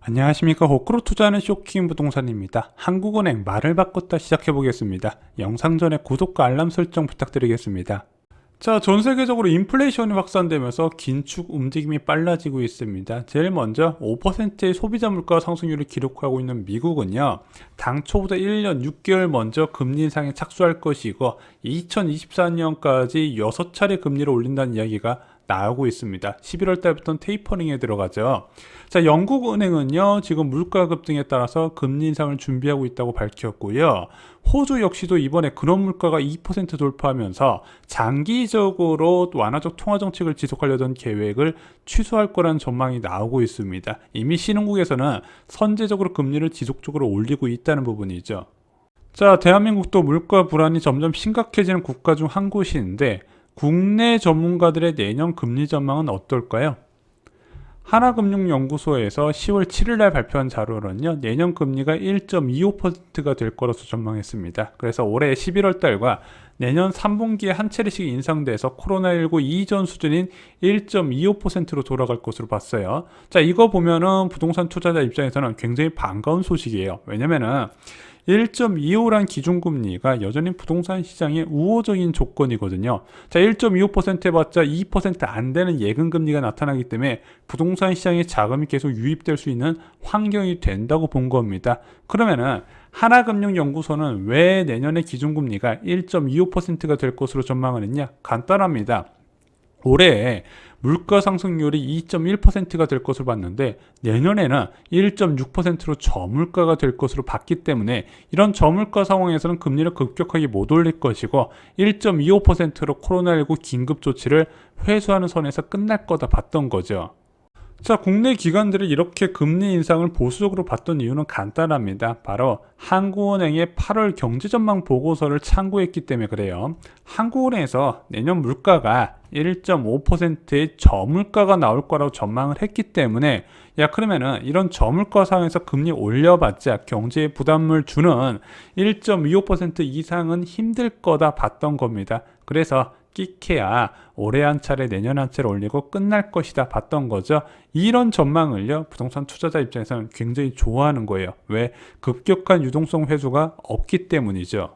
안녕하십니까. 호크로 투자하는 쇼킹 부동산입니다. 한국은행 말을 바꿨다 시작해 보겠습니다. 영상 전에 구독과 알람 설정 부탁드리겠습니다. 자, 전 세계적으로 인플레이션이 확산되면서 긴축 움직임이 빨라지고 있습니다. 제일 먼저 5%의 소비자 물가 상승률을 기록하고 있는 미국은요, 당초보다 1년 6개월 먼저 금리 인상에 착수할 것이고 2024년까지 6차례 금리를 올린다는 이야기가 나오고 있습니다. 11월 달부터는 테이퍼링에 들어가죠. 자, 영국은행은요, 지금 물가 급등에 따라서 금리 인상을 준비하고 있다고 밝혔고요. 호주 역시도 이번에 근원 물가가 2% 돌파하면서 장기적으로 완화적 통화 정책을 지속하려던 계획을 취소할 거라는 전망이 나오고 있습니다. 이미 신흥국에서는 선제적으로 금리를 지속적으로 올리고 있다는 부분이죠. 자, 대한민국도 물가 불안이 점점 심각해지는 국가 중 한 곳인데 국내 전문가들의 내년 금리 전망은 어떨까요? 하나금융연구소에서 10월 7일 날 발표한 자료로는요, 내년 금리가 1.25%가 될 거라서 전망했습니다. 그래서 올해 11월 달과 내년 3분기에 한 차례씩 인상돼서 코로나19 이전 수준인 1.25%로 돌아갈 것으로 봤어요. 자, 이거 보면은 부동산 투자자 입장에서는 굉장히 반가운 소식이에요. 왜냐면은 1.25란 기준금리가 여전히 부동산 시장의 우호적인 조건이거든요. 자, 1.25% 해봤자 2%안 되는 예금금리가 나타나기 때문에 부동산 시장에 자금이 계속 유입될 수 있는 환경이 된다고 본 겁니다. 그러면은 하나금융연구소는 왜 내년에 기준금리가 1.25%가 될 것으로 전망을 했냐? 간단합니다. 올해 물가 상승률이 2.1%가 될 것으로 봤는데 내년에는 1.6%로 저물가가 될 것으로 봤기 때문에 이런 저물가 상황에서는 금리를 급격하게 못 올릴 것이고 1.25%로 코로나19 긴급 조치를 회수하는 선에서 끝날 거다 봤던 거죠. 자, 국내 기관들이 이렇게 금리 인상을 보수적으로 봤던 이유는 간단합니다. 바로 한국은행의 8월 경제전망 보고서를 참고했기 때문에 그래요. 한국은행에서 내년 물가가 1.5%의 저물가가 나올 거라고 전망을 했기 때문에 그러면은 이런 저물가 상황에서 금리 올려봤자 경제에 부담을 주는 1.25% 이상은 힘들 거다 봤던 겁니다. 그래서 끼케야 올해 한 차례 내년 한 차례 올리고 끝날 것이다 봤던 거죠. 이런 전망을요, 부동산 투자자 입장에서는 굉장히 좋아하는 거예요. 왜? 급격한 유동성 회수가 없기 때문이죠.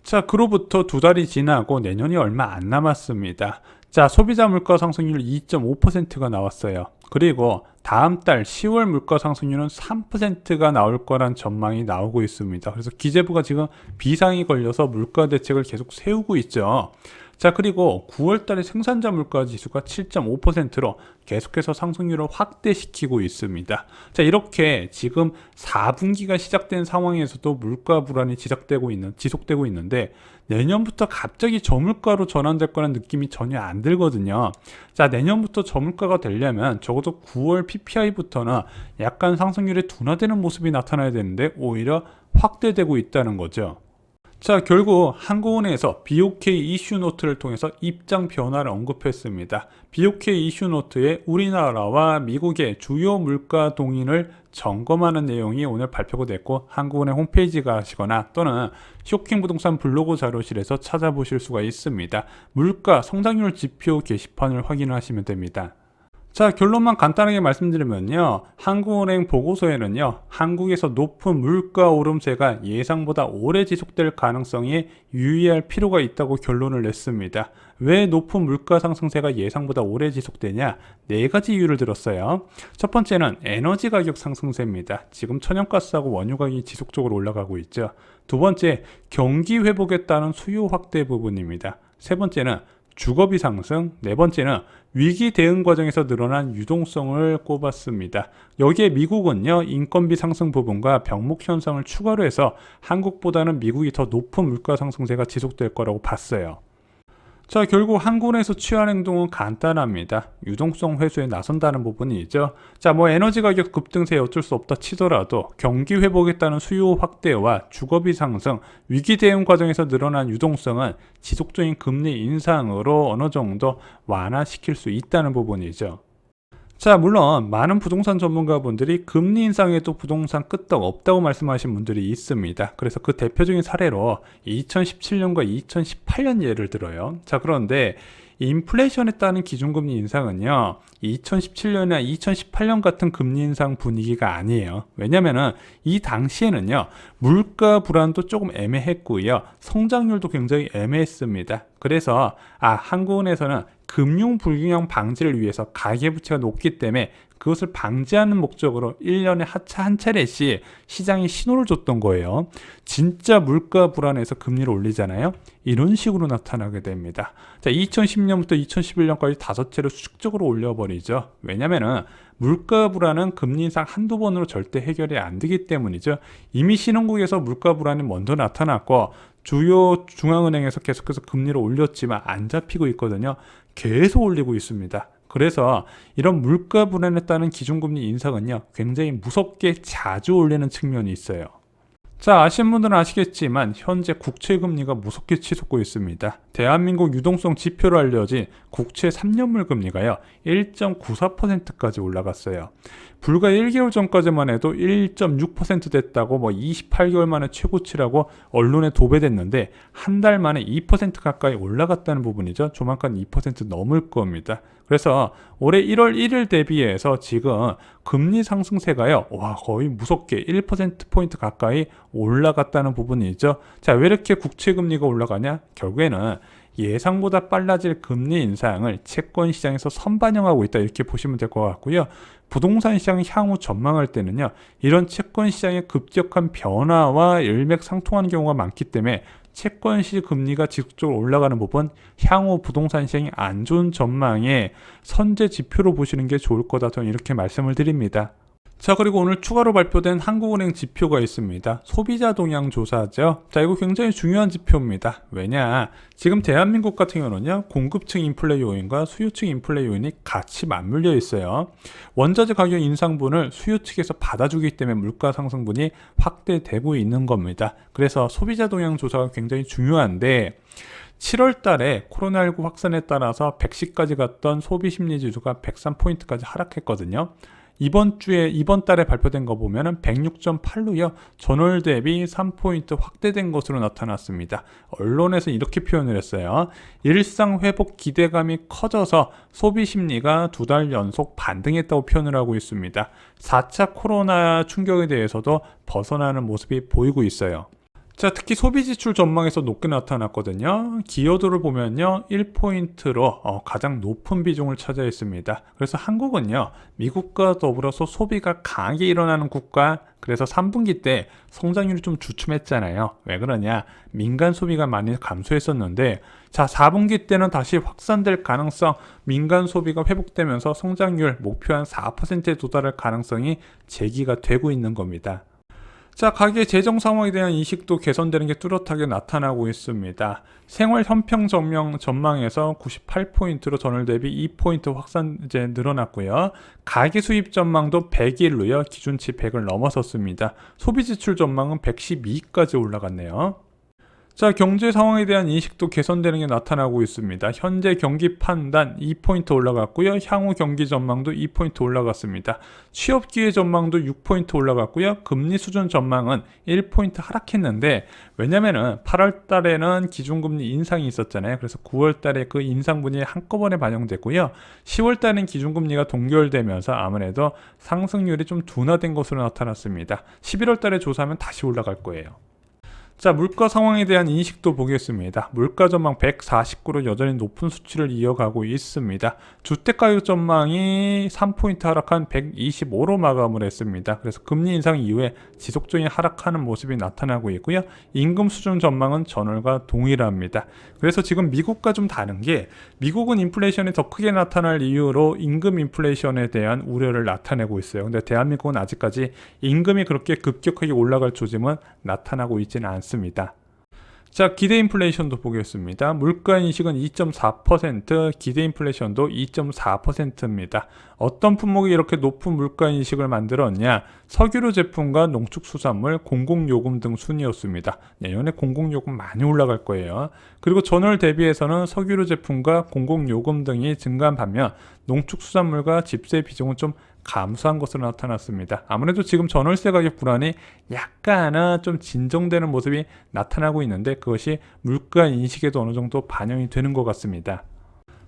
자, 그로부터 두 달이 지나고 내년이 얼마 안 남았습니다. 자, 소비자 물가 상승률 2.5%가 나왔어요. 그리고 다음 달 10월 물가 상승률은 3%가 나올 거란 전망이 나오고 있습니다. 그래서 기재부가 지금 비상이 걸려서 물가 대책을 계속 세우고 있죠. 자, 그리고 9월 달에 생산자 물가 지수가 7.5%로 계속해서 상승률을 확대시키고 있습니다. 자, 이렇게 지금 4분기가 시작된 상황에서도 물가 불안이 지속되고 있는데 내년부터 갑자기 저물가로 전환될 거라는 느낌이 전혀 안 들거든요. 자, 내년부터 저물가가 되려면 적어도 9월 PPI부터는 약간 상승률이 둔화되는 모습이 나타나야 되는데 오히려 확대되고 있다는 거죠. 자, 결국 한국은행에서 BOK 이슈 노트를 통해서 입장 변화를 언급했습니다. BOK 이슈 노트에 우리나라와 미국의 주요 물가 동인을 점검하는 내용이 오늘 발표가 됐고 한국은행 홈페이지 가시거나 또는 쇼킹 부동산 블로그 자료실에서 찾아보실 수가 있습니다. 물가 성장률 지표 게시판을 확인하시면 됩니다. 자, 결론만 간단하게 말씀드리면요, 한국은행 보고서에는요, 한국에서 높은 물가 오름세가 예상보다 오래 지속될 가능성에 유의할 필요가 있다고 결론을 냈습니다. 왜 높은 물가 상승세가 예상보다 오래 지속되냐? 네 가지 이유를 들었어요. 첫 번째는 에너지 가격 상승세입니다. 지금 천연가스하고 원유 가격이 지속적으로 올라가고 있죠. 두 번째, 경기 회복에 따른 수요 확대 부분입니다. 세 번째는 주거비 상승, 네 번째는 위기 대응 과정에서 늘어난 유동성을 꼽았습니다. 여기에 미국은요, 인건비 상승 부분과 병목 현상을 추가로 해서 한국보다는 미국이 더 높은 물가 상승세가 지속될 거라고 봤어요. 자, 결국 한국은행에서 취한 행동은 간단합니다. 유동성 회수에 나선다는 부분이죠. 자, 에너지 가격 급등세에 어쩔 수 없다 치더라도 경기 회복에 따른 수요 확대와 주거비 상승, 위기 대응 과정에서 늘어난 유동성은 지속적인 금리 인상으로 어느 정도 완화시킬 수 있다는 부분이죠. 자, 물론 많은 부동산 전문가분들이 금리 인상에도 부동산 끄떡 없다고 말씀하신 분들이 있습니다. 그래서 그 대표적인 사례로 2017년과 2018년 예를 들어요. 자, 그런데 이 인플레이션에 따른 기준금리 인상은요, 2017년이나 2018년 같은 금리 인상 분위기가 아니에요. 왜냐면은 이 당시에는요, 물가 불안도 조금 애매했고요, 성장률도 굉장히 애매했습니다. 그래서 한국은행에서는 금융 불균형 방지를 위해서 가계부채가 높기 때문에 그것을 방지하는 목적으로 1년에 한 차례씩 시장이 신호를 줬던 거예요. 진짜 물가 불안해서 금리를 올리잖아요. 이런 식으로 나타나게 됩니다. 자, 2010년부터 2011년까지 5차례 수직적으로 올려버리죠. 왜냐면은 물가 불안은 금리 인상 한두 번으로 절대 해결이 안 되기 때문이죠. 이미 신흥국에서 물가 불안이 먼저 나타났고 주요 중앙은행에서 계속해서 금리를 올렸지만 안 잡히고 있거든요. 계속 올리고 있습니다. 그래서 이런 물가 불안에 따른 기준금리 인상은요, 굉장히 무섭게 자주 올리는 측면이 있어요. 자, 아시는 분들은 아시겠지만 현재 국채금리가 무섭게 치솟고 있습니다. 대한민국 유동성 지표로 알려진 국채 3년물 금리가요, 1.94%까지 올라갔어요. 불과 1개월 전까지만 해도 1.6% 됐다고 28개월 만에 최고치라고 언론에 도배됐는데 한 달 만에 2% 가까이 올라갔다는 부분이죠. 조만간 2% 넘을 겁니다. 그래서 올해 1월 1일 대비해서 지금 금리 상승세가요, 거의 무섭게 1%포인트 가까이 올라갔다는 부분이죠. 자, 왜 이렇게 국채금리가 올라가냐? 결국에는 예상보다 빨라질 금리 인상을 채권 시장에서 선반영하고 있다, 이렇게 보시면 될 것 같고요. 부동산 시장 향후 전망할 때는요, 이런 채권 시장의 급격한 변화와 일맥상통하는 경우가 많기 때문에 채권 시 금리가 지속적으로 올라가는 부분, 향후 부동산 시장이 안 좋은 전망의 선제 지표로 보시는 게 좋을 거다, 저는 이렇게 말씀을 드립니다. 자, 그리고 오늘 추가로 발표된 한국은행 지표가 있습니다. 소비자 동향 조사죠. 자, 이거 굉장히 중요한 지표입니다. 왜냐, 지금 대한민국 같은 경우는요, 공급층 인플레 요인과 수요층 인플레 요인이 같이 맞물려 있어요. 원자재 가격 인상분을 수요 측에서 받아주기 때문에 물가 상승분이 확대되고 있는 겁니다. 그래서 소비자 동향 조사가 굉장히 중요한데, 7월 달에 코로나19 확산에 따라서 110까지 갔던 소비 심리 지수가 103포인트까지 하락했거든요. 이번 달에 발표된 거 보면은 106.8로요. 전월 대비 3포인트 확대된 것으로 나타났습니다. 언론에서 이렇게 표현을 했어요. 일상 회복 기대감이 커져서 소비 심리가 2달 연속 반등했다고 표현을 하고 있습니다. 4차 코로나 충격에 대해서도 벗어나는 모습이 보이고 있어요. 자, 특히 소비 지출 전망에서 높게 나타났거든요. 기여도를 보면요, 1포인트로 가장 높은 비중을 차지했습니다. 그래서 한국은요, 미국과 더불어서 소비가 강하게 일어나는 국가, 그래서 3분기 때 성장률이 좀 주춤했잖아요. 왜 그러냐? 민간 소비가 많이 감소했었는데, 자, 4분기 때는 다시 확산될 가능성, 민간 소비가 회복되면서 성장률 목표 한 4%에 도달할 가능성이 제기가 되고 있는 겁니다. 자, 가계 재정 상황에 대한 인식도 개선되는 게 뚜렷하게 나타나고 있습니다. 생활 현평 전망에서 98포인트로 전월 대비 2포인트 확산제 늘어났고요. 가계 수입 전망도 101로요. 기준치 100을 넘어섰습니다. 소비 지출 전망은 112까지 올라갔네요. 자, 경제 상황에 대한 인식도 개선되는 게 나타나고 있습니다. 현재 경기 판단 2포인트 올라갔고요. 향후 경기 전망도 2포인트 올라갔습니다. 취업 기회 전망도 6포인트 올라갔고요. 금리 수준 전망은 1포인트 하락했는데, 왜냐면은 8월 달에는 기준금리 인상이 있었잖아요. 그래서 9월 달에 그 인상분이 한꺼번에 반영됐고요. 10월 달에는 기준금리가 동결되면서 아무래도 상승률이 좀 둔화된 것으로 나타났습니다. 11월 달에 조사하면 다시 올라갈 거예요. 자, 물가 상황에 대한 인식도 보겠습니다. 물가 전망 149로 여전히 높은 수치를 이어가고 있습니다. 주택가격 전망이 3포인트 하락한 125로 마감을 했습니다. 그래서 금리 인상 이후에 지속적인 하락하는 모습이 나타나고 있고요. 임금 수준 전망은 전월과 동일합니다. 그래서 지금 미국과 좀 다른 게, 미국은 인플레이션이 더 크게 나타날 이유로 임금 인플레이션에 대한 우려를 나타내고 있어요. 근데 대한민국은 아직까지 임금이 그렇게 급격하게 올라갈 조짐은 나타나고 있지는 않습니다. 자, 기대 인플레이션도 보겠습니다. 물가 인식은 2.4%, 기대 인플레이션도 2.4%입니다. 어떤 품목이 이렇게 높은 물가 인식을 만들었냐? 석유류 제품과 농축수산물, 공공요금 등 순이었습니다. 내년에 공공요금 많이 올라갈 거예요. 그리고 전월 대비해서는 석유류 제품과 공공요금 등이 증가한 반면 농축수산물과 집세 비중은 좀 감소한 것으로 나타났습니다. 아무래도 지금 전월세 가격 불안이 약간은 좀 진정되는 모습이 나타나고 있는데, 그것이 물가 인식에도 어느 정도 반영이 되는 것 같습니다.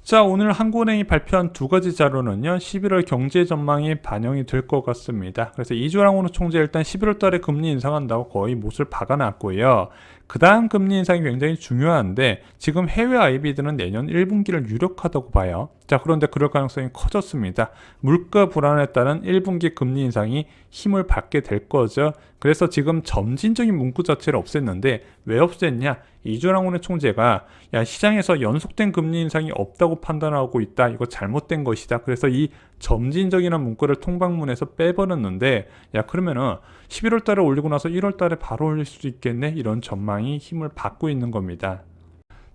자, 오늘 한국은행이 발표한 두 가지 자료는요, 11월 경제 전망이 반영이 될 것 같습니다. 그래서 이주랑오노 총재 일단 11월 달에 금리 인상한다고 거의 못을 박아놨고요. 그 다음 금리 인상이 굉장히 중요한데, 지금 해외 IB들은 내년 1분기를 유력하다고 봐요. 자, 그런데 그럴 가능성이 커졌습니다. 물가 불안에 따른 1분기 금리 인상이 힘을 받게 될 거죠. 그래서 지금 점진적인 문구 자체를 없앴는데, 왜 없앴냐? 이주랑오노 총재가 야, 시장에서 연속된 금리 인상이 없다고 판단하고 있다. 이거 잘못된 것이다. 그래서 이 점진적이라는 문구를 통방문에서 빼버렸는데, 야, 그러면은 11월 달에 올리고 나서 1월 달에 바로 올릴 수 있겠네. 이런 전망이 힘을 받고 있는 겁니다.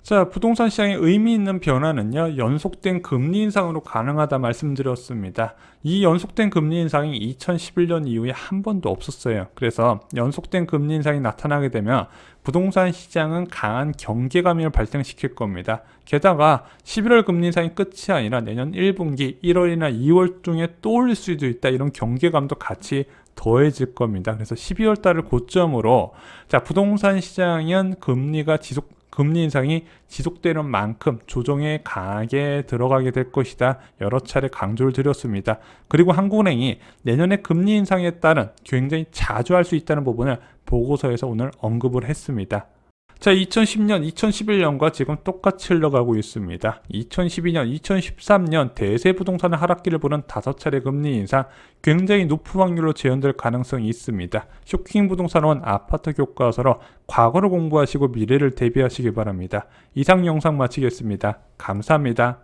자, 부동산 시장에 의미 있는 변화는요, 연속된 금리 인상으로 가능하다 말씀드렸습니다. 이 연속된 금리 인상이 2011년 이후에 한 번도 없었어요. 그래서 연속된 금리 인상이 나타나게 되면 부동산 시장은 강한 경계감을 발생시킬 겁니다. 게다가 11월 금리 인상이 끝이 아니라 내년 1분기 1월이나 2월 중에 또 올릴 수도 있다. 이런 경계감도 같이 더해질 겁니다. 그래서 12월 달을 고점으로, 자, 부동산 시장은 금리 인상이 지속되는 만큼 조정에 강하게 들어가게 될 것이다. 여러 차례 강조를 드렸습니다. 그리고 한국은행이 내년에 금리 인상에 따른 굉장히 자주 할 수 있다는 부분을 보고서에서 오늘 언급을 했습니다. 자, 2010년, 2011년과 지금 똑같이 흘러가고 있습니다. 2012년, 2013년 대세 부동산의 하락기를 보는 5차례 금리 인상 굉장히 높은 확률로 재현될 가능성이 있습니다. 쇼킹 부동산원 아파트 교과서로 과거를 공부하시고 미래를 대비하시기 바랍니다. 이상 영상 마치겠습니다. 감사합니다.